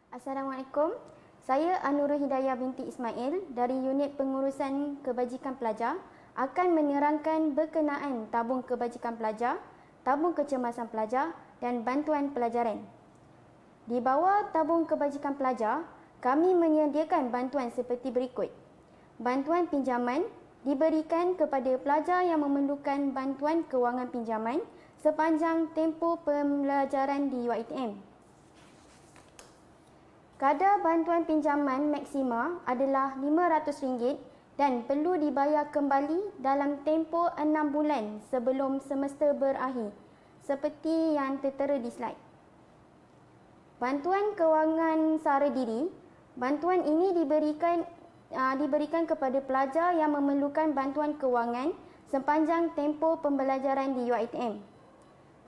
Assalamualaikum. Saya Anurul Hidayah binti Ismail dari Unit Pengurusan Kebajikan Pelajar akan menerangkan berkenaan tabung kebajikan pelajar, tabung kecemasan pelajar dan bantuan pelajaran. Di bawah tabung kebajikan pelajar, kami menyediakan bantuan seperti berikut. Bantuan pinjaman diberikan kepada pelajar yang memerlukan bantuan kewangan pinjaman sepanjang tempoh pembelajaran di UiTM. Kadar bantuan pinjaman maksima adalah RM500 dan perlu dibayar kembali dalam tempoh 6 bulan sebelum semester berakhir, seperti yang tertera di slide. Bantuan kewangan sara diri, bantuan ini diberikan kepada pelajar yang memerlukan bantuan kewangan sepanjang tempoh pembelajaran di UiTM.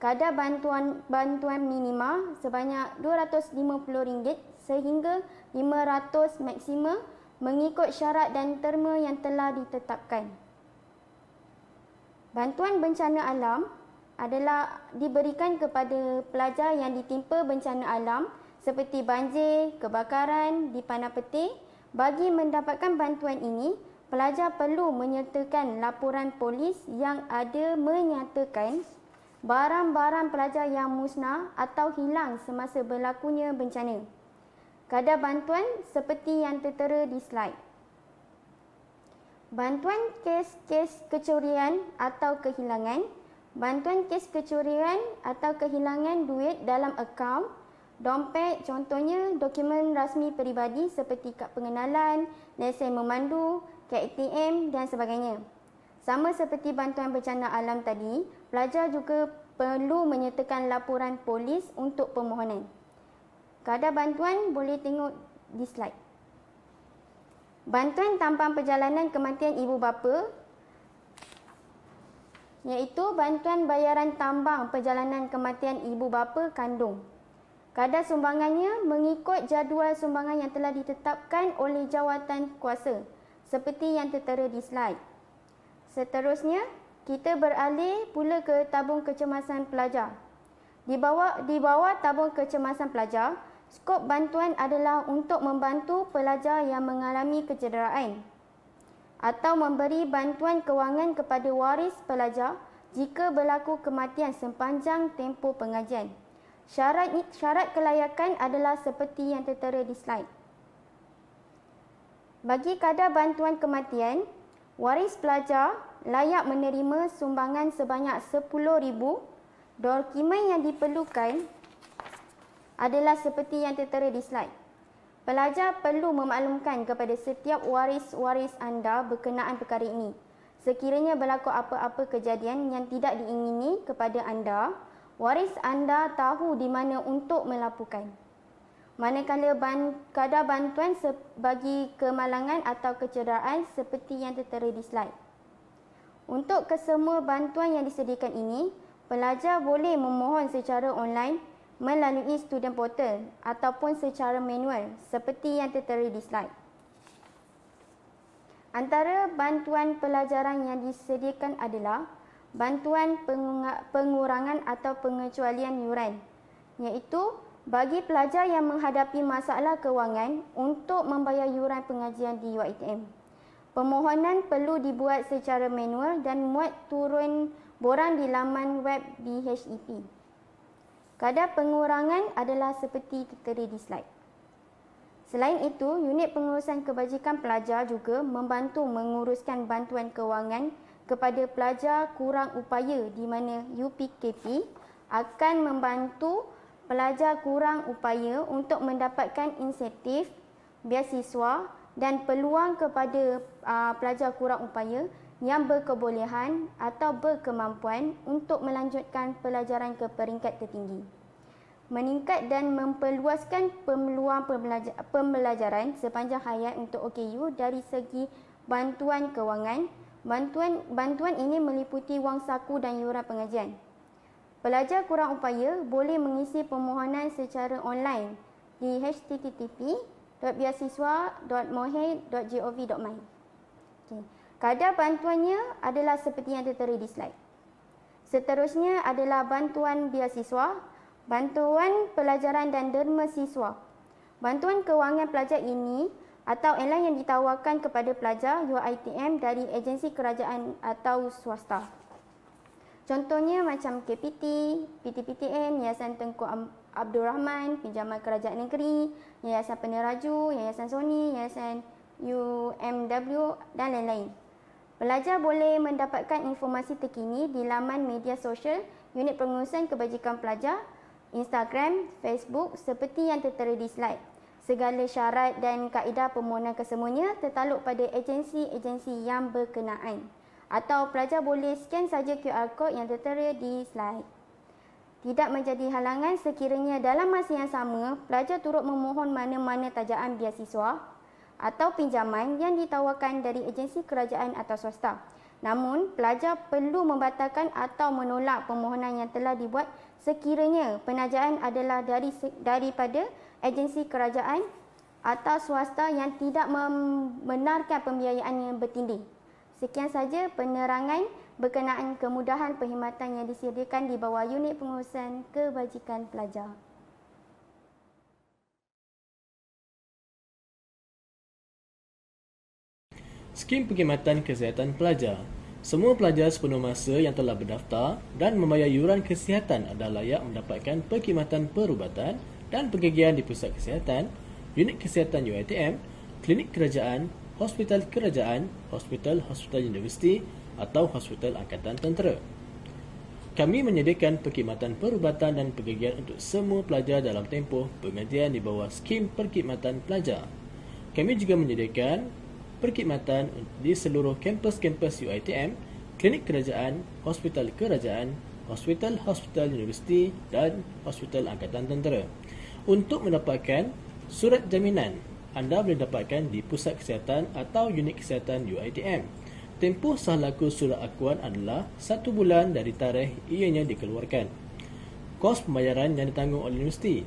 Kadar bantuan minima sebanyak RM250 sehingga RM500 maksima mengikut syarat dan terma yang telah ditetapkan. Bantuan bencana alam adalah diberikan kepada pelajar yang ditimpa bencana alam seperti banjir, kebakaran, dipanah petir. Bagi mendapatkan bantuan ini, pelajar perlu menyertakan laporan polis yang ada menyatakan barang-barang pelajar yang musnah atau hilang semasa berlakunya bencana. Kadar bantuan seperti yang tertera di slide. Bantuan kes-kes kecurian atau kehilangan. Bantuan kes kecurian atau kehilangan duit dalam akaun, dompet, contohnya dokumen rasmi peribadi seperti kad pengenalan, lesen memandu, kad ATM dan sebagainya. Sama seperti bantuan bencana alam tadi, pelajar juga perlu menyertakan laporan polis untuk permohonan. Kadar bantuan boleh tengok di slide. Bantuan tambang perjalanan kematian ibu bapa, iaitu bantuan bayaran tambang perjalanan kematian ibu bapa kandung. Kadar sumbangannya mengikut jadual sumbangan yang telah ditetapkan oleh jawatan kuasa, seperti yang tertera di slide. Seterusnya, kita beralih pula ke tabung kecemasan pelajar. Di bawah tabung kecemasan pelajar, skop bantuan adalah untuk membantu pelajar yang mengalami kecederaan atau memberi bantuan kewangan kepada waris pelajar jika berlaku kematian sepanjang tempoh pengajian. Syarat kelayakan adalah seperti yang tertera di slide. Bagi kadar bantuan kematian, waris pelajar layak menerima sumbangan sebanyak RM10,000. Dokumen yang diperlukan adalah seperti yang tertera di slide. Pelajar perlu memaklumkan kepada setiap waris-waris anda berkenaan perkara ini. Sekiranya berlaku apa-apa kejadian yang tidak diingini kepada anda, waris anda tahu di mana untuk melaporkan. Manakala kadar bantuan bagi kemalangan atau kecederaan seperti yang tertera di slide. Untuk kesemua bantuan yang disediakan ini, pelajar boleh memohon secara online melalui student portal ataupun secara manual seperti yang tertera di slide. Antara bantuan pelajaran yang disediakan adalah bantuan pengurangan atau pengecualian yuran, iaitu bagi pelajar yang menghadapi masalah kewangan untuk membayar yuran pengajian di UiTM. Permohonan perlu dibuat secara manual dan muat turun borang di laman web DHEP. Kadar pengurangan adalah seperti tertera di slide. Selain itu, Unit Pengurusan Kebajikan Pelajar juga membantu menguruskan bantuan kewangan kepada pelajar kurang upaya di mana UPKP akan membantu pelajar kurang upaya untuk mendapatkan insentif, beasiswa dan peluang kepada pelajar kurang upaya yang berkebolehan atau berkemampuan untuk melanjutkan pelajaran ke peringkat tertinggi. Meningkat dan memperluaskan peluang pembelajaran sepanjang hayat untuk OKU dari segi bantuan kewangan. Bantuan ini meliputi wang saku dan yuran pengajian. Pelajar kurang upaya boleh mengisi permohonan secara online di http://beasiswa.mohe.gov.my. Kadar bantuannya adalah seperti yang tertera di slide. Seterusnya adalah bantuan beasiswa, bantuan pelajaran dan derma siswa. Bantuan kewangan pelajar ini atau yang ditawarkan kepada pelajar UiTM dari agensi kerajaan atau swasta. Contohnya macam KPT, PTPTN, Yayasan Tengku Abdul Rahman, Pinjaman Kerajaan Negeri, Yayasan Peneraju, Yayasan Sony, Yayasan UMW dan lain-lain. Pelajar boleh mendapatkan informasi terkini di laman media sosial Unit Pengurusan Kebajikan Pelajar, Instagram, Facebook seperti yang tertera di slide. Segala syarat dan kaedah permohonan kesemuanya tertakluk pada agensi-agensi yang berkenaan. Atau pelajar boleh scan saja QR code yang tertera di slide. Tidak menjadi halangan sekiranya dalam masa yang sama, pelajar turut memohon mana-mana tajaan beasiswa atau pinjaman yang ditawarkan dari agensi kerajaan atau swasta. Namun, pelajar perlu membatalkan atau menolak permohonan yang telah dibuat sekiranya penajaan adalah daripada agensi kerajaan atau swasta yang tidak membenarkan pembiayaan yang bertindih. Sekian saja penerangan berkenaan kemudahan perkhidmatan yang disediakan di bawah Unit Pengurusan Kebajikan Pelajar. Skim Perkhidmatan Kesihatan Pelajar. Semua pelajar sepenuh masa yang telah berdaftar dan membayar yuran kesihatan adalah layak mendapatkan perkhidmatan perubatan dan pergigian di pusat kesihatan, unit kesihatan UiTM, klinik kerajaan, hospital kerajaan, hospital universiti atau hospital angkatan tentera. Kami menyediakan perkhidmatan perubatan dan pergigian untuk semua pelajar dalam tempoh pengajian di bawah skim perkhidmatan pelajar. Kami juga menyediakan perkhidmatan di seluruh kampus-kampus UiTM, klinik kerajaan, hospital kerajaan, hospital universiti dan hospital angkatan tentera. Untuk mendapatkan surat jaminan, anda boleh dapatkan di pusat kesihatan atau unit kesihatan UiTM. Tempoh sah laku surat akuan adalah 1 bulan dari tarikh ianya dikeluarkan. Kos pembayaran yang ditanggung oleh universiti.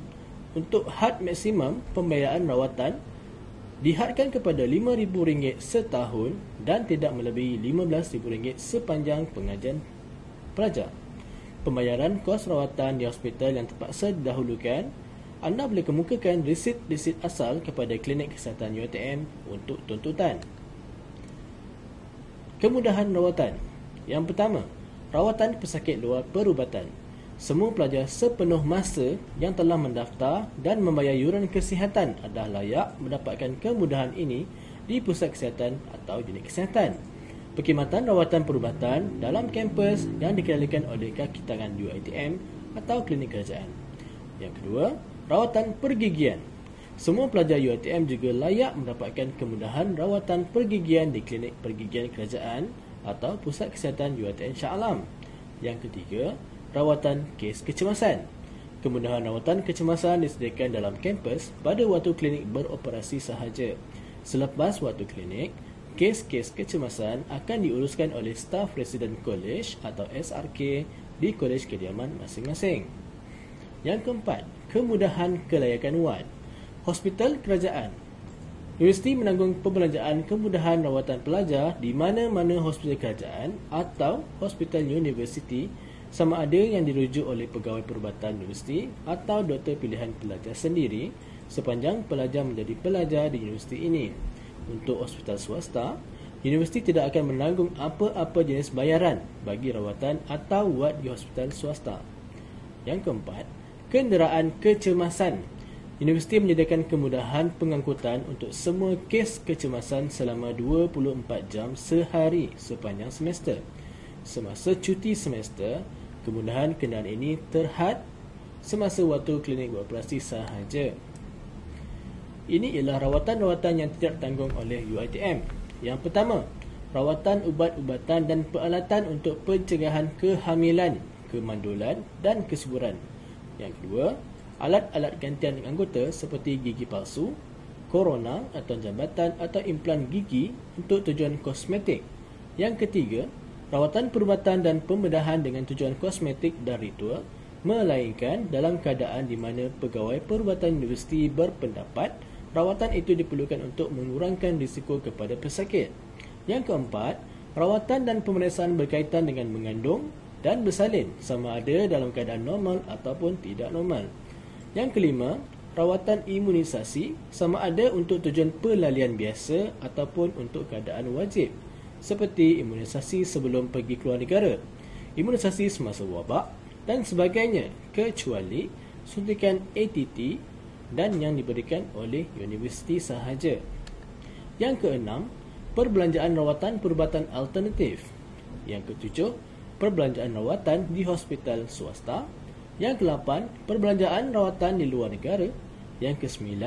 Untuk had maksimum pembayaran rawatan dihadkan kepada RM5,000 setahun dan tidak melebihi RM15,000 sepanjang pengajian pelajar. Pembayaran kos rawatan di hospital yang terpaksa didahulukan, anda boleh kemukakan resit-resit asal kepada klinik kesihatan UiTM untuk tuntutan. Kemudahan rawatan. Yang pertama, rawatan pesakit luar perubatan. Semua pelajar sepenuh masa yang telah mendaftar dan membayar yuran kesihatan adalah layak mendapatkan kemudahan ini di pusat kesihatan atau unit kesihatan. Perkhidmatan rawatan perubatan dalam kampus yang dikendalikan oleh kaki tangan UiTM atau klinik kerajaan. Yang kedua, rawatan pergigian. Semua pelajar UiTM juga layak mendapatkan kemudahan rawatan pergigian di klinik pergigian kerajaan atau pusat kesihatan UiTM Shah Alam. Yang ketiga, rawatan kes kecemasan. Kemudahan rawatan kecemasan disediakan dalam kampus pada waktu klinik beroperasi sahaja. Selepas waktu klinik, kes-kes kecemasan akan diuruskan oleh staf Resident College atau SRK di kolej kediaman masing-masing. Yang keempat, kemudahan kelayakan wad. Hospital kerajaan. Universiti menanggung pembelanjaan kemudahan rawatan pelajar di mana-mana hospital kerajaan atau hospital universiti sama ada yang dirujuk oleh pegawai perubatan universiti atau doktor pilihan pelajar sendiri sepanjang pelajar menjadi pelajar di universiti ini. Untuk hospital swasta, universiti tidak akan menanggung apa-apa jenis bayaran bagi rawatan atau wad di hospital swasta. Yang keempat, kenderaan kecemasan. Universiti menyediakan kemudahan pengangkutan untuk semua kes kecemasan selama 24 jam sehari sepanjang semester. Semasa cuti semester, kemudahan kenderaan ini terhad semasa waktu klinik beroperasi sahaja. Ini ialah rawatan-rawatan yang tidak ditanggung oleh UiTM. Yang pertama, rawatan ubat-ubatan dan peralatan untuk pencegahan kehamilan, kemandulan dan kesuburan. Yang kedua, alat-alat gantian anggota seperti gigi palsu, korona atau jambatan atau implan gigi untuk tujuan kosmetik. Yang ketiga, rawatan perubatan dan pembedahan dengan tujuan kosmetik dan ritual, melainkan dalam keadaan di mana pegawai perubatan universiti berpendapat rawatan itu diperlukan untuk mengurangkan risiko kepada pesakit. Yang keempat, rawatan dan pemeriksaan berkaitan dengan mengandung dan bersalin sama ada dalam keadaan normal ataupun tidak normal. Yang kelima, rawatan imunisasi sama ada untuk tujuan pelalian biasa ataupun untuk keadaan wajib, seperti imunisasi sebelum pergi keluar negara, imunisasi semasa wabak dan sebagainya, kecuali suntikan ATT dan yang diberikan oleh universiti sahaja. Yang keenam, perbelanjaan rawatan perubatan alternatif. Yang ketujuh, perbelanjaan rawatan di hospital swasta. Yang ke-8, perbelanjaan rawatan di luar negara. Yang ke-9,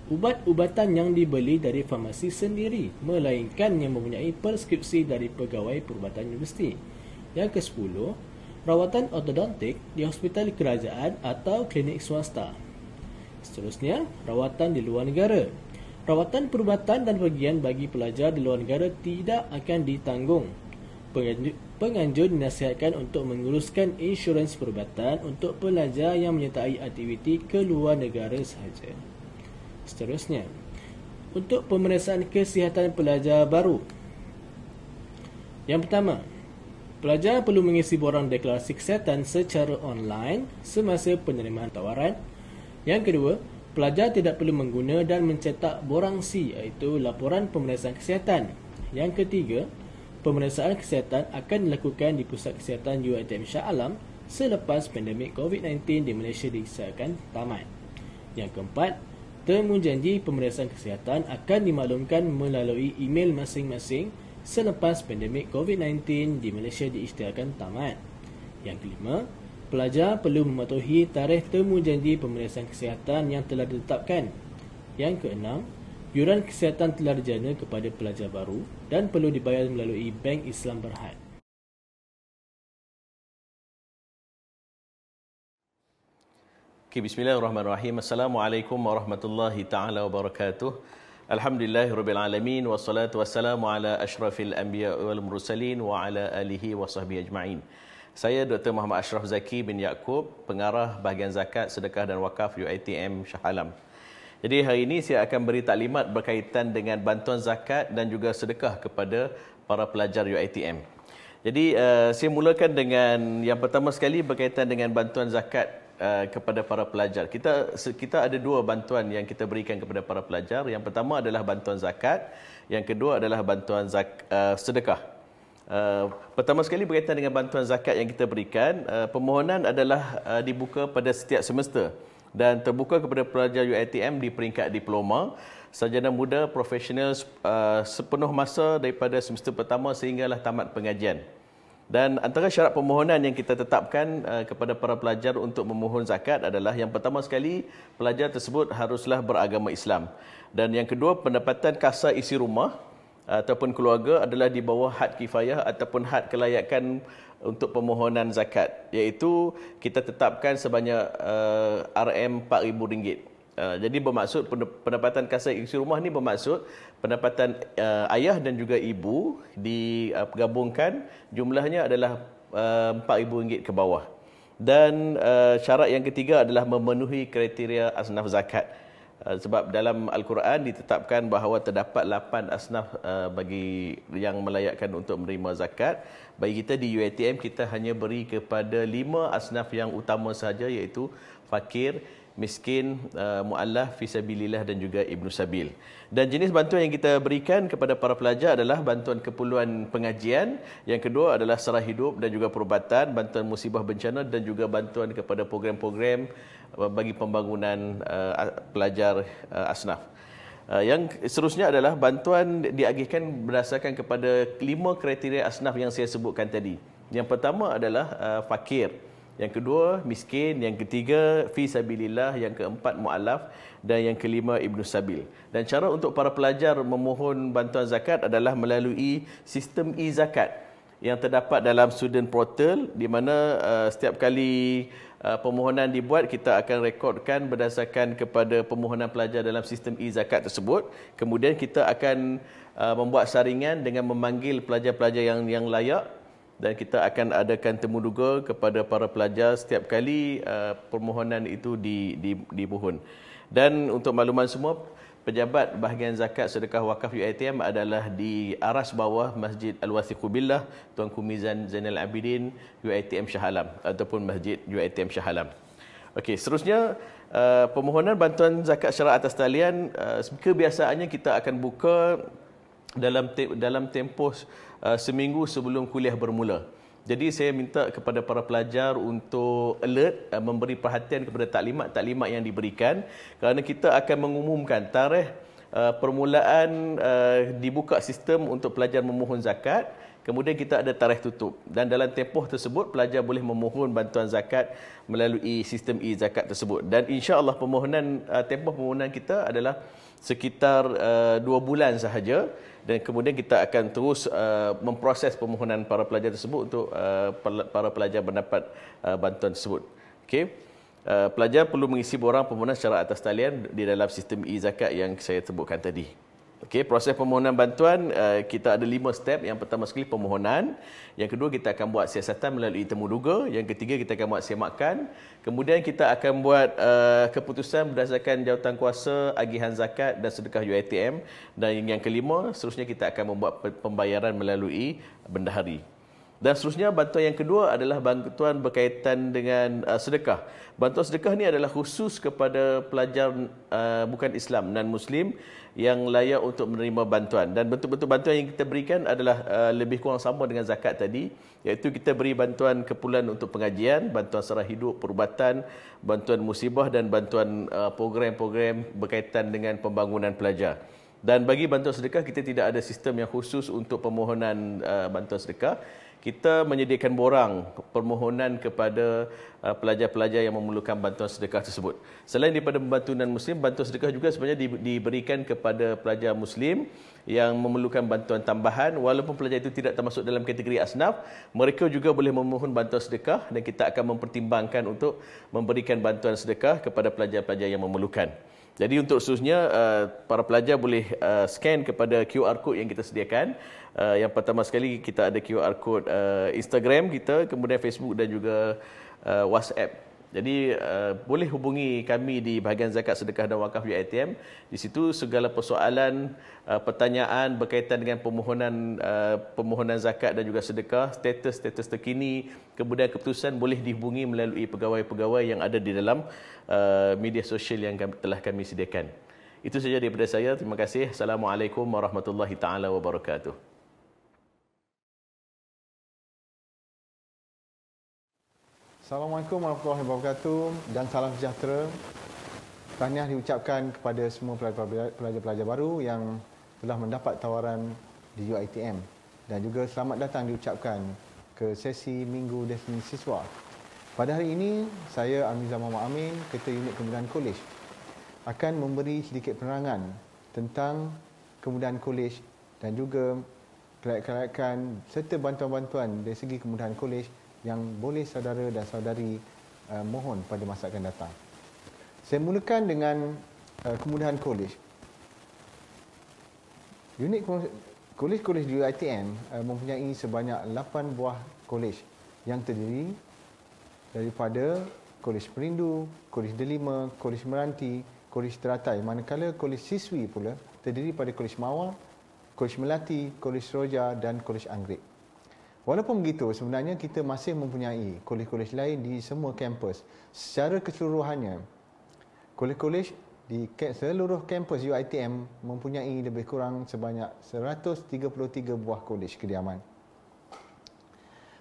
ubat-ubatan yang dibeli dari farmasi sendiri, melainkan yang mempunyai preskripsi dari pegawai perubatan universiti. Yang ke-10, rawatan ortodontik di hospital kerajaan atau klinik swasta. Seterusnya, rawatan di luar negara. Rawatan perubatan dan pergian bagi pelajar di luar negara tidak akan ditanggung. Penganjur dinasihatkan untuk menguruskan insurans perubatan untuk pelajar yang menyertai aktiviti ke luar negara sahaja. Seterusnya, untuk pemeriksaan kesihatan pelajar baru. Yang pertama, pelajar perlu mengisi borang deklarasi kesihatan secara online semasa penerimaan tawaran. Yang kedua, pelajar tidak perlu mengguna dan mencetak borang C, iaitu laporan pemeriksaan kesihatan. Yang ketiga, pemeriksaan kesihatan akan dilakukan di Pusat Kesihatan UiTM Shah Alam selepas pandemik COVID-19 di Malaysia disahkan tamat. Yang keempat, temu janji pemeriksaan kesihatan akan dimaklumkan melalui email masing-masing selepas pandemik COVID-19 di Malaysia diisytiharkan tamat. Yang kelima, pelajar perlu mematuhi tarikh temu janji pemeriksaan kesihatan yang telah ditetapkan. Yang keenam, yuran kesihatan telah dijana kepada pelajar baru dan perlu dibayar melalui Bank Islam Berhad. Okay, bismillahirrahmanirrahim. Assalamualaikum warahmatullahi taala wabarakatuh. Alhamdulillahirabbil alamin wassalatu wassalamu ala asyrafil anbiya wal mursalin wa ala alihi wa sahbihi ajma'in. Saya Dr. Muhammad Ashraf Zaki bin Yaakob, pengarah bahagian zakat, sedekah dan wakaf UiTM Shah Alam. Jadi hari ini saya akan beri taklimat berkaitan dengan bantuan zakat dan juga sedekah kepada para pelajar UiTM. Jadi saya mulakan dengan yang pertama sekali berkaitan dengan bantuan zakat kepada para pelajar. Kita ada dua bantuan yang kita berikan kepada para pelajar. Yang pertama adalah bantuan zakat, yang kedua adalah bantuan sedekah. Pertama sekali berkaitan dengan bantuan zakat yang kita berikan, permohonan adalah dibuka pada setiap semester dan terbuka kepada pelajar UiTM di peringkat diploma, sarjana muda, profesional sepenuh masa daripada semester pertama sehinggalah tamat pengajian. Dan antara syarat permohonan yang kita tetapkan kepada para pelajar untuk memohon zakat adalah yang pertama sekali, pelajar tersebut haruslah beragama Islam. Dan yang kedua, pendapatan kasar isi rumah ataupun keluarga adalah di bawah had kifayah ataupun had kelayakan untuk permohonan zakat, iaitu kita tetapkan sebanyak RM4,000. Jadi bermaksud pendapatan kasar isi rumah ni bermaksud pendapatan ayah dan juga ibu digabungkan, jumlahnya adalah RM4,000 ke bawah. Dan syarat yang ketiga adalah memenuhi kriteria asnaf zakat. Sebab dalam Al-Quran ditetapkan bahawa terdapat 8 asnaf bagi yang melayakkan untuk menerima zakat. Bagi kita di UiTM, kita hanya beri kepada 5 asnaf yang utama sahaja, iaitu fakir, miskin, mu'allaf, fisabilillah dan juga ibnu sabil. Dan jenis bantuan yang kita berikan kepada para pelajar adalah bantuan keperluan pengajian, yang kedua adalah sara hidup dan juga perubatan, bantuan musibah bencana dan juga bantuan kepada program-program bagi pembangunan pelajar asnaf. Yang seterusnya adalah bantuan diagihkan berdasarkan kepada 5 kriteria asnaf yang saya sebutkan tadi. Yang pertama adalah fakir, yang kedua miskin, yang ketiga fi sabilillah, yang keempat mu'alaf dan yang kelima ibnu sabil. Dan cara untuk para pelajar memohon bantuan zakat adalah melalui sistem e-zakat yang terdapat dalam student portal, di mana setiap kali permohonan dibuat, kita akan rekodkan berdasarkan kepada permohonan pelajar dalam sistem e-zakat tersebut. Kemudian kita akan membuat saringan dengan memanggil pelajar-pelajar yang layak, dan kita akan adakan temu duga kepada para pelajar setiap kali permohonan itu dimohon. Dan untuk makluman semua, pejabat bahagian zakat sedekah wakaf UiTM adalah di aras bawah Masjid Al-Wathiqu Billah Tuanku Mizan Zainal Abidin UiTM Shah Alam ataupun Masjid UiTM Shah Alam. Okey, seterusnya permohonan bantuan zakat syariah atas talian kebiasaannya kita akan buka dalam tempoh seminggu sebelum kuliah bermula. Jadi saya minta kepada para pelajar untuk alert, memberi perhatian kepada taklimat-taklimat yang diberikan, kerana kita akan mengumumkan tarikh permulaan dibuka sistem untuk pelajar memohon zakat. Kemudian kita ada tarikh tutup, dan dalam tempoh tersebut pelajar boleh memohon bantuan zakat melalui sistem e-zakat tersebut. Dan insya-Allah tempoh permohonan kita adalah sekitar 2 bulan sahaja, dan kemudian kita akan terus memproses permohonan para pelajar tersebut untuk para pelajar mendapat bantuan tersebut. Okey. Pelajar perlu mengisi borang permohonan secara atas talian di dalam sistem e-zakat yang saya sebutkan tadi. Okey, proses permohonan bantuan kita ada 5 step. Yang pertama sekali permohonan, yang kedua kita akan buat siasatan melalui temu duga, yang ketiga kita akan buat semakan, kemudian kita akan buat keputusan berdasarkan jawatankuasa agihan zakat dan sedekah UiTM, dan yang kelima seterusnya kita akan membuat pembayaran melalui bendahari. Dan seterusnya bantuan yang kedua adalah bantuan berkaitan dengan sedekah. Bantuan sedekah ni adalah khusus kepada pelajar bukan Islam, non-Muslim yang layak untuk menerima bantuan. Dan bentuk-bentuk bantuan yang kita berikan adalah lebih kurang sama dengan zakat tadi, iaitu kita beri bantuan keperluan untuk pengajian, bantuan sara hidup, perubatan, bantuan musibah dan bantuan program-program berkaitan dengan pembangunan pelajar. Dan bagi bantuan sedekah, kita tidak ada sistem yang khusus untuk permohonan bantuan sedekah. Kita menyediakan borang permohonan kepada pelajar-pelajar yang memerlukan bantuan sedekah tersebut. Selain daripada membantu non-Muslim, bantuan sedekah juga sebenarnya diberikan kepada pelajar Muslim yang memerlukan bantuan tambahan. Walaupun pelajar itu tidak termasuk dalam kategori asnaf, mereka juga boleh memohon bantuan sedekah, dan kita akan mempertimbangkan untuk memberikan bantuan sedekah kepada pelajar-pelajar yang memerlukan. Jadi untuk seterusnya, para pelajar boleh scan kepada QR code yang kita sediakan. Yang pertama sekali kita ada QR code Instagram kita, kemudian Facebook dan juga WhatsApp. Jadi boleh hubungi kami di bahagian zakat, sedekah dan wakaf UiTM. Di situ segala persoalan, pertanyaan berkaitan dengan permohonan zakat dan juga sedekah, status terkini, kemudian keputusan boleh dihubungi melalui pegawai-pegawai yang ada di dalam media sosial yang telah kami sediakan. Itu saja daripada saya. Terima kasih. Assalamualaikum warahmatullahi taala wabarakatuh. Assalamualaikum warahmatullahi wabarakatuh dan salam sejahtera. Tahniah diucapkan kepada semua pelajar-pelajar baru yang telah mendapat tawaran di UiTM, dan juga selamat datang diucapkan ke sesi Minggu Definisi Siswa. Pada hari ini, saya Amizah Muhammad Amin, Ketua Unit Kemudahan Kolej, akan memberi sedikit penerangan tentang kemudahan kolej dan juga kelayakan serta bantuan-bantuan dari segi kemudahan kolej yang boleh saudara dan saudari mohon pada masa akan datang. Saya mulakan dengan kemudahan kolej. Unit kolej-kolej di UiTM mempunyai sebanyak 8 buah kolej yang terdiri daripada Kolej Perindu, Kolej Delima, Kolej Meranti, Kolej Teratai, manakala Kolej Siswi pula terdiri pada Kolej Mawar, Kolej Melati, Kolej Seroja dan Kolej Anggrek. Walaupun begitu, sebenarnya kita masih mempunyai kolej-kolej lain di semua kampus. Secara keseluruhannya, kolej-kolej di seluruh kampus UiTM mempunyai lebih kurang sebanyak 133 buah kolej kediaman.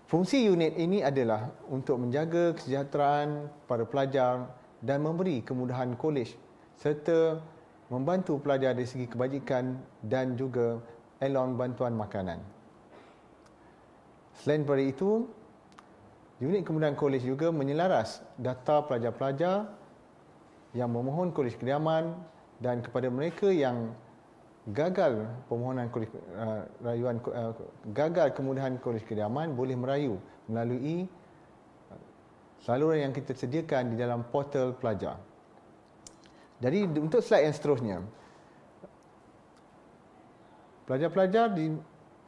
Fungsi unit ini adalah untuk menjaga kesejahteraan para pelajar dan memberi kemudahan kolej serta membantu pelajar dari segi kebajikan dan juga elon bantuan makanan. Selain daripada itu, unit kemudahan kolej juga menyelaras data pelajar-pelajar yang memohon kolej kediaman, dan kepada mereka yang gagal permohonan kolej gagal kemudahan kolej kediaman boleh merayu melalui saluran yang kita sediakan di dalam portal pelajar. Jadi untuk slide yang seterusnya, pelajar-pelajar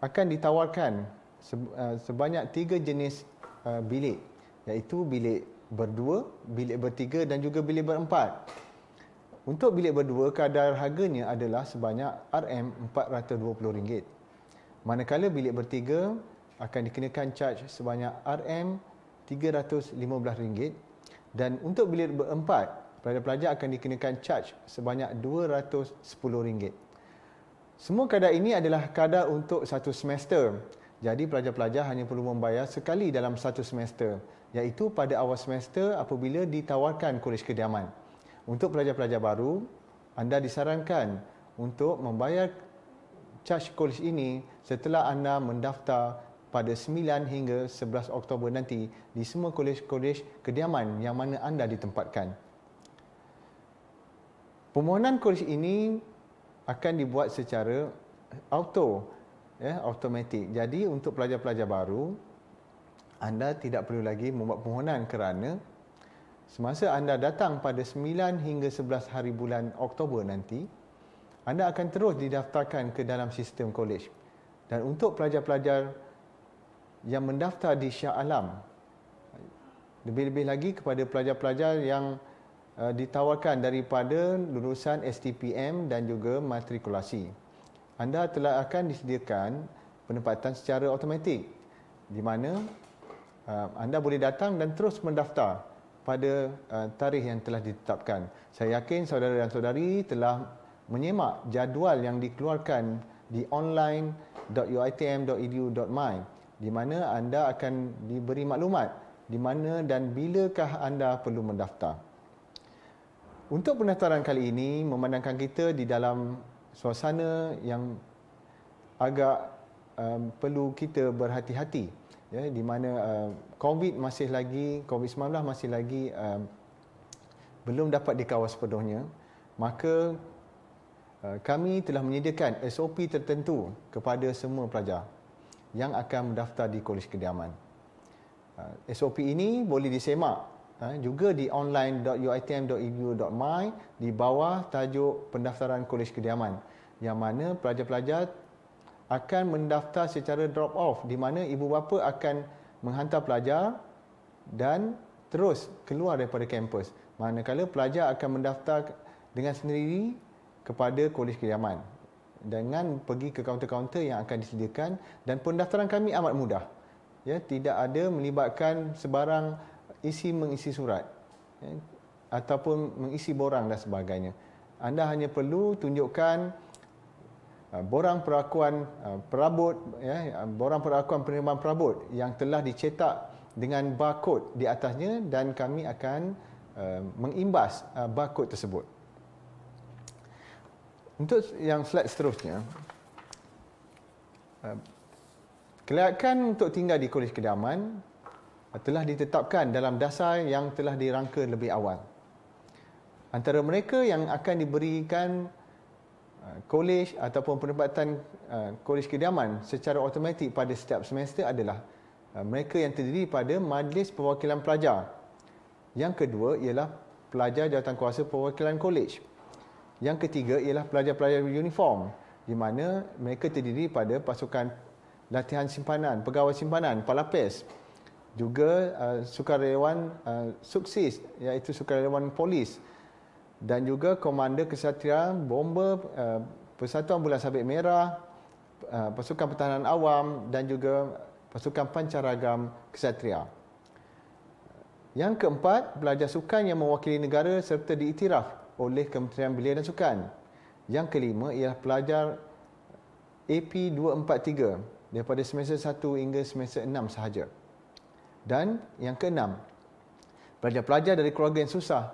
akan ditawarkan sebanyak 3 jenis bilik, iaitu bilik berdua, bilik bertiga dan juga bilik berempat. Untuk bilik berdua, kadar harganya adalah sebanyak RM420. Manakala bilik bertiga akan dikenakan charge sebanyak RM315. Dan untuk bilik berempat, pelajar-pelajar akan dikenakan charge sebanyak RM210. Semua kadar ini adalah kadar untuk satu semester. Jadi pelajar-pelajar hanya perlu membayar sekali dalam satu semester, iaitu pada awal semester apabila ditawarkan kolej kediaman. Untuk pelajar-pelajar baru, anda disarankan untuk membayar charge kolej ini setelah anda mendaftar pada 9 hingga 11 Oktober nanti di semua kolej-kolej kediaman yang mana anda ditempatkan. Permohonan kolej ini akan dibuat secara automatik. Jadi untuk pelajar-pelajar baru, anda tidak perlu lagi membuat permohonan kerana semasa anda datang pada 9 hingga 11 hari bulan Oktober nanti, anda akan terus didaftarkan ke dalam sistem kolej. Dan untuk pelajar-pelajar yang mendaftar di Shah Alam, lebih-lebih lagi kepada pelajar-pelajar yang ditawarkan daripada lulusan STPM dan juga matrikulasi, anda telah akan disediakan penempatan secara automatik, di mana anda boleh datang dan terus mendaftar pada tarikh yang telah ditetapkan. Saya yakin saudara dan saudari telah menyemak jadual yang dikeluarkan di online.uitm.edu.my, di mana anda akan diberi maklumat di mana dan bilakah anda perlu mendaftar. Untuk pendaftaran kali ini memandangkan kita di dalam suasana yang agak perlu kita berhati-hati, ya, di mana COVID-19 masih lagi belum dapat dikawal sepenuhnya, maka kami telah menyediakan SOP tertentu kepada semua pelajar yang akan mendaftar di kolej kediaman. SOP ini boleh disemak juga di online.uitm.edu.my di bawah tajuk pendaftaran kolej kediaman, yang mana pelajar-pelajar akan mendaftar secara drop off, di mana ibu bapa akan menghantar pelajar dan terus keluar daripada kampus, manakala pelajar akan mendaftar dengan sendiri kepada kolej kediaman dengan pergi ke kaunter-kaunter yang akan disediakan. Dan pendaftaran kami amat mudah, ya, tidak ada melibatkan sebarang mengisi surat, ya, ataupun mengisi borang dan sebagainya. Anda hanya perlu tunjukkan borang perakuan perabot, ya, borang perakuan penerimaan perabot yang telah dicetak dengan barkod di atasnya, dan kami akan mengimbas barkod tersebut. Untuk yang slide seterusnya, kelayakan untuk tinggal di kolej kediaman telah ditetapkan dalam dasar yang telah dirangka lebih awal. Antara mereka yang akan diberikan kolej ataupun penempatan kolej kediaman secara automatik pada setiap semester adalah mereka yang terdiri pada Majlis Perwakilan Pelajar. Yang kedua ialah pelajar jawatankuasa perwakilan kolej. Yang ketiga ialah pelajar-pelajar uniform, di mana mereka terdiri pada pasukan latihan simpanan, pegawai simpanan, palapes, juga sukarelawan suksis, iaitu sukarelawan polis, dan juga komander kesatria, bomber, Persatuan Bulan Sabit Merah, pasukan pertahanan awam, dan juga pasukan pancaragam kesatria. Yang keempat, pelajar sukan yang mewakili negara serta diiktiraf oleh Kementerian Belia dan Sukan. Yang kelima ialah pelajar AP 243 daripada semester 1 hingga semester 6 sahaja. Dan yang keenam, pelajar-pelajar dari keluarga yang susah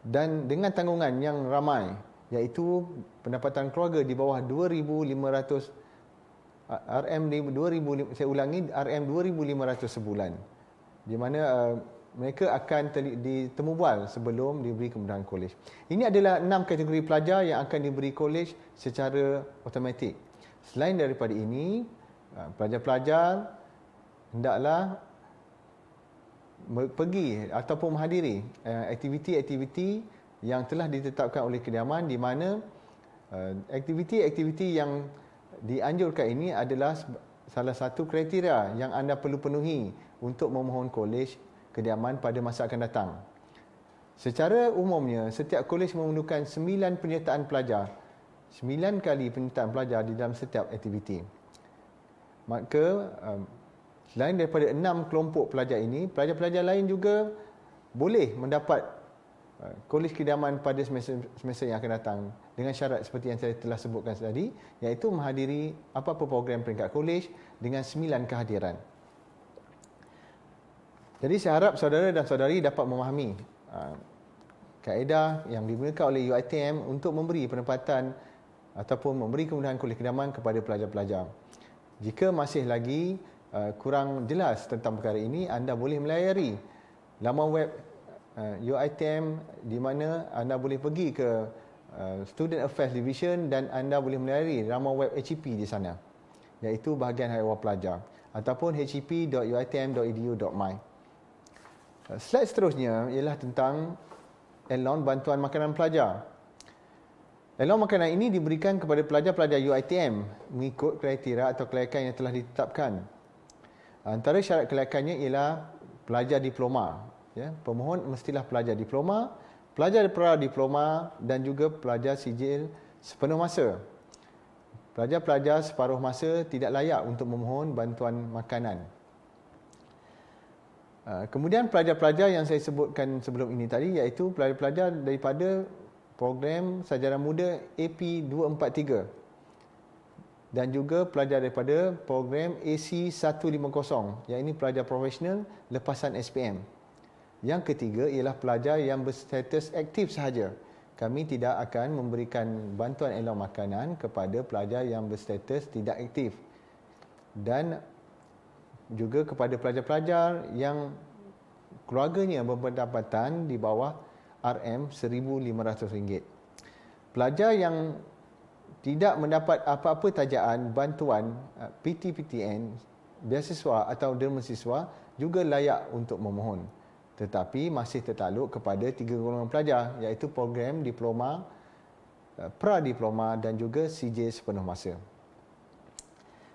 dan dengan tanggungan yang ramai, iaitu pendapatan keluarga di bawah 2,500 RM2,500 sebulan, di mana mereka akan ditemubual sebelum diberi kemudahan kolej. Ini adalah 6 kategori pelajar yang akan diberi kolej secara automatik. Selain daripada ini, pelajar-pelajar hendaklah pergi ataupun menghadiri aktiviti-aktiviti yang telah ditetapkan oleh kediaman, di mana aktiviti-aktiviti yang dianjurkan ini adalah salah satu kriteria yang anda perlu penuhi untuk memohon kolej kediaman pada masa akan datang. Secara umumnya, setiap kolej memerlukan 9 penyertaan pelajar. 9 kali penyertaan pelajar di dalam setiap aktiviti. Maka, selain daripada 6 kelompok pelajar ini, pelajar-pelajar lain juga boleh mendapat kolej kediaman pada semester yang akan datang dengan syarat seperti yang saya telah sebutkan tadi, iaitu menghadiri apa-apa program peringkat kolej dengan 9 kehadiran. Jadi saya harap saudara dan saudari dapat memahami kaedah yang digunakan oleh UiTM untuk memberi penempatan ataupun memberi kemudahan kolej kediaman kepada pelajar-pelajar. Jika masih lagi kurang jelas tentang perkara ini, anda boleh melayari laman web UiTM di mana anda boleh pergi ke Student Affairs Division dan anda boleh melayari laman web HEP di sana, iaitu bahagian haiwan pelajar, ataupun hep.uitm.edu.my. Slide seterusnya ialah tentang Elon bantuan makanan pelajar. Elon makanan ini diberikan kepada pelajar-pelajar UiTM mengikut kriteria atau kelayakan yang telah ditetapkan. Antara syarat kelayakannya ialah pelajar diploma. Pemohon mestilah pelajar diploma, pelajar pra-diploma dan juga pelajar sijil sepenuh masa. Pelajar-pelajar separuh masa tidak layak untuk memohon bantuan makanan. Kemudian pelajar-pelajar yang saya sebutkan sebelum ini tadi, iaitu pelajar-pelajar daripada program Sarjana Muda AP 243 dan juga pelajar daripada program AC 150, yang ini pelajar profesional lepasan SPM. Yang ketiga ialah pelajar yang berstatus aktif sahaja. Kami tidak akan memberikan bantuan elong makanan kepada pelajar yang berstatus tidak aktif. Dan juga kepada pelajar-pelajar yang keluarganya berpendapatan di bawah RM1,500. Pelajar yang tidak mendapat apa-apa tajaan bantuan PTPTN, beasiswa atau derma siswa juga layak untuk memohon, tetapi masih tertakluk kepada 3 golongan pelajar, iaitu program diploma, pra-diploma dan juga CJ sepenuh masa.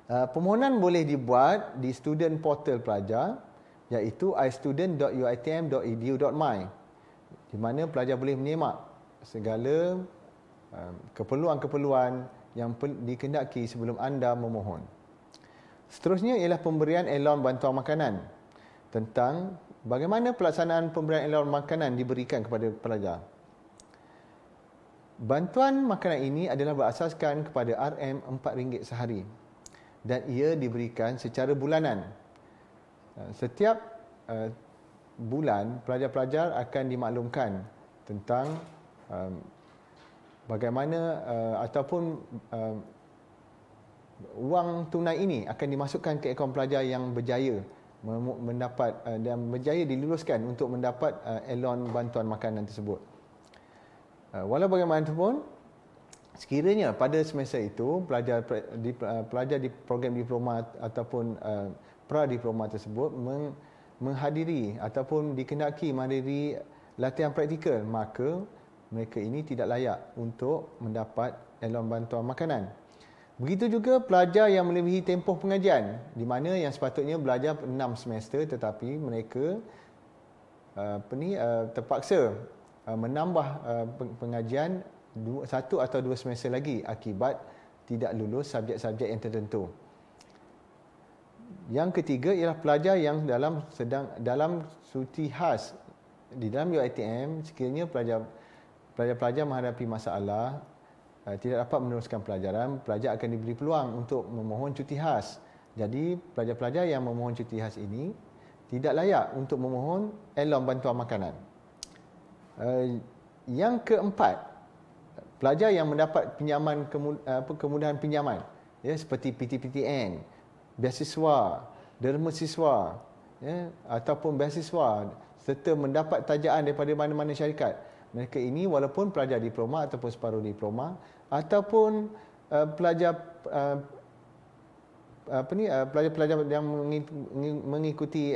Permohonan boleh dibuat di student portal pelajar, iaitu istudent.uitm.edu.my, di mana pelajar boleh menyemak segala keperluan-keperluan yang dikehendaki sebelum anda memohon. Seterusnya ialah pemberian elon bantuan makanan. Tentang bagaimana pelaksanaan pemberian elon makanan diberikan kepada pelajar. Bantuan makanan ini adalah berasaskan kepada RM4 sehari dan ia diberikan secara bulanan. Setiap bulan, pelajar-pelajar akan dimaklumkan tentang bagaimana ataupun wang tunai ini akan dimasukkan ke akaun pelajar yang berjaya mendapat dan berjaya diluluskan untuk mendapat elon bantuan makanan tersebut. Walau bagaimanapun, sekiranya pada semester itu pelajar di program diploma ataupun pra-diploma tersebut menghadiri ataupun dikehendaki menghadiri latihan praktikal, maka mereka ini tidak layak untuk mendapat elon bantuan makanan. Begitu juga pelajar yang melebihi tempoh pengajian, di mana yang sepatutnya belajar 6 semester tetapi mereka terpaksa menambah pengajian 1 atau 2 semester lagi akibat tidak lulus subjek-subjek yang tertentu. Yang ketiga ialah pelajar yang dalam cuti khas di dalam UiTM. Sekiranya pelajar menghadapi masalah, tidak dapat meneruskan pelajaran, pelajar akan diberi peluang untuk memohon cuti khas. Jadi pelajar-pelajar yang memohon cuti khas ini tidak layak untuk memohon elon bantuan makanan. Yang keempat, pelajar yang mendapat pinjaman kemudahan pinjaman, seperti PTPTN, beasiswa, derma siswa, ataupun beasiswa serta mendapat tajaan daripada mana-mana syarikat. Mereka ini walaupun pelajar diploma ataupun separuh diploma ataupun pelajar-pelajar yang mengikuti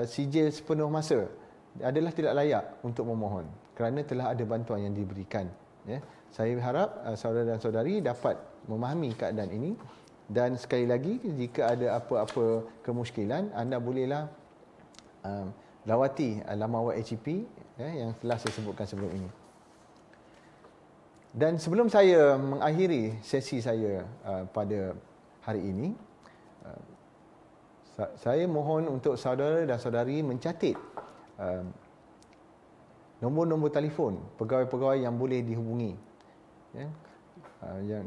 sijil sepenuh masa adalah tidak layak untuk memohon kerana telah ada bantuan yang diberikan. Saya harap saudara dan saudari dapat memahami keadaan ini, dan sekali lagi jika ada apa-apa kemusykilan, anda bolehlah lawati laman web HEP yang telah saya sebutkan sebelum ini. Dan sebelum saya mengakhiri sesi saya pada hari ini, saya mohon untuk saudara dan saudari mencatat nombor-nombor telefon pegawai-pegawai yang boleh dihubungi, ya, yang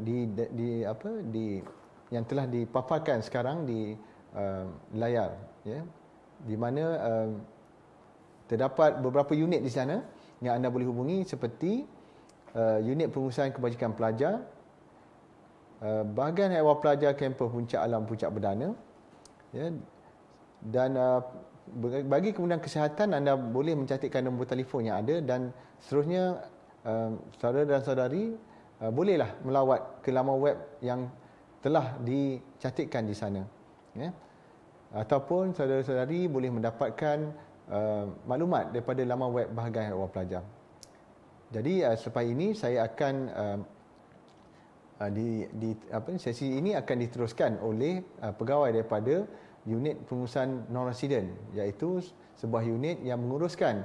yang telah dipaparkan sekarang di layar, ya, di mana terdapat beberapa unit di sana yang anda boleh hubungi seperti unit pengurusan kebajikan pelajar, bahagian ehwal pelajar kampus Puncak Alam Puncak Berdana, ya, dan bagi kemudahan kesihatan anda boleh mencantikkan nombor telefon yang ada, dan seterusnya saudara dan saudari bolehlah melawat ke laman web yang telah dicantikkan di sana, ya. Ataupun saudara-saudari boleh mendapatkan maklumat daripada laman web bahagian ehwal pelajar. Jadi selepas ini saya akan sesi ini akan diteruskan oleh pegawai daripada unit pengurusan non-resident, iaitu sebuah unit yang menguruskan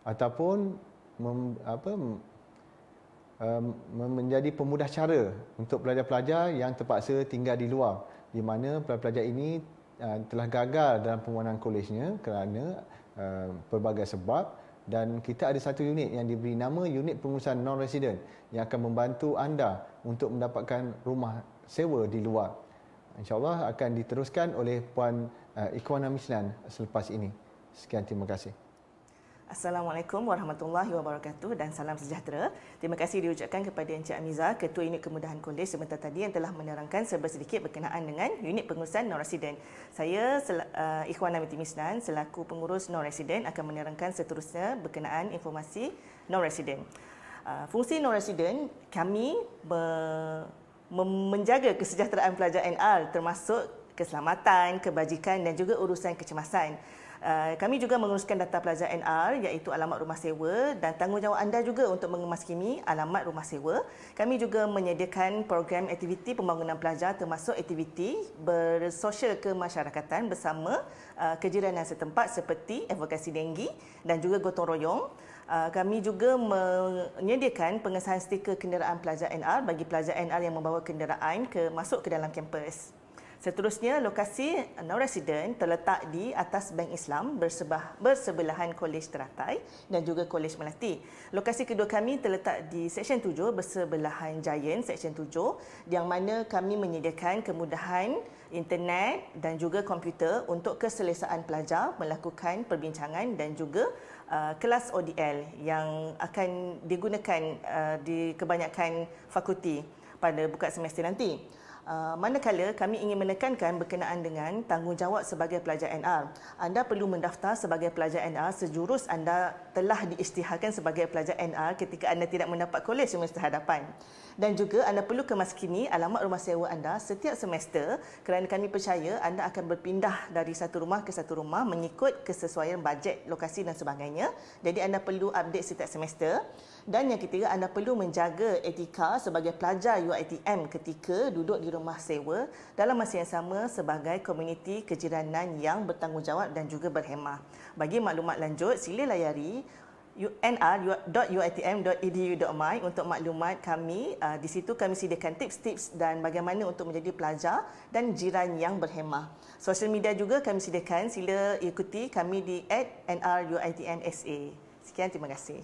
ataupun menjadi pemudah cara untuk pelajar-pelajar yang terpaksa tinggal di luar, di mana pelajar-pelajar ini telah gagal dalam permohonan kolejnya kerana pelbagai sebab, dan kita ada satu unit yang diberi nama unit pengurusan non-resident yang akan membantu anda untuk mendapatkan rumah sewa di luar. InsyaAllah akan diteruskan oleh Puan Ikhwanah Mislan selepas ini. Sekian, terima kasih. Assalamualaikum warahmatullahi wabarakatuh dan salam sejahtera. Terima kasih diucapkan kepada Encik Amiza, Ketua Unit Kemudahan Kolej sebentar tadi yang telah menerangkan sedikit berkenaan dengan unit pengurusan non-resident. Saya Ikhwanah Binti Mislan selaku pengurus non-resident akan menerangkan seterusnya berkenaan informasi non-resident. Fungsi non-resident kami menjaga kesejahteraan pelajar NR termasuk keselamatan, kebajikan dan juga urusan kecemasan. Kami juga menguruskan data pelajar NR iaitu alamat rumah sewa dan tanggungjawab anda juga untuk mengemaskini alamat rumah sewa. Kami juga menyediakan program aktiviti pembangunan pelajar termasuk aktiviti bersosial kemasyarakatan bersama kejiranan setempat seperti advokasi denggi dan juga gotong royong. Kami juga menyediakan pengesahan stiker kenderaan pelajar NR bagi pelajar NR yang membawa kenderaan masuk ke dalam kampus. Seterusnya, lokasi non-resident terletak di atas Bank Islam bersebelahan Kolej Teratai dan juga Kolej Melati. Lokasi kedua kami terletak di Seksyen 7 bersebelahan Giant Seksyen 7 yang mana kami menyediakan kemudahan internet dan juga komputer untuk keselesaan pelajar melakukan perbincangan dan juga kelas ODL yang akan digunakan di kebanyakan fakulti pada buka semester nanti. Manakala kami ingin menekankan berkenaan dengan tanggungjawab sebagai pelajar NR. Anda perlu mendaftar sebagai pelajar NR sejurus anda telah diisytiharkan sebagai pelajar NR ketika anda tidak mendapat kolej semester hadapan. Dan juga anda perlu kemaskini alamat rumah sewa anda setiap semester kerana kami percaya anda akan berpindah dari satu rumah ke satu rumah mengikut kesesuaian bajet, lokasi dan sebagainya. Jadi anda perlu update setiap semester. Dan yang ketiga, anda perlu menjaga etika sebagai pelajar UiTM ketika duduk di rumah sewa dalam masa yang sama sebagai komuniti kejiranan yang bertanggungjawab dan juga berhemah. Bagi maklumat lanjut, sila layari nr.uitm.edu.my untuk maklumat kami. Di situ kami sediakan tips-tips dan bagaimana untuk menjadi pelajar dan jiran yang berhemah. Sosial media juga kami sediakan, sila ikuti kami di @nruitmsa. Sekian, terima kasih.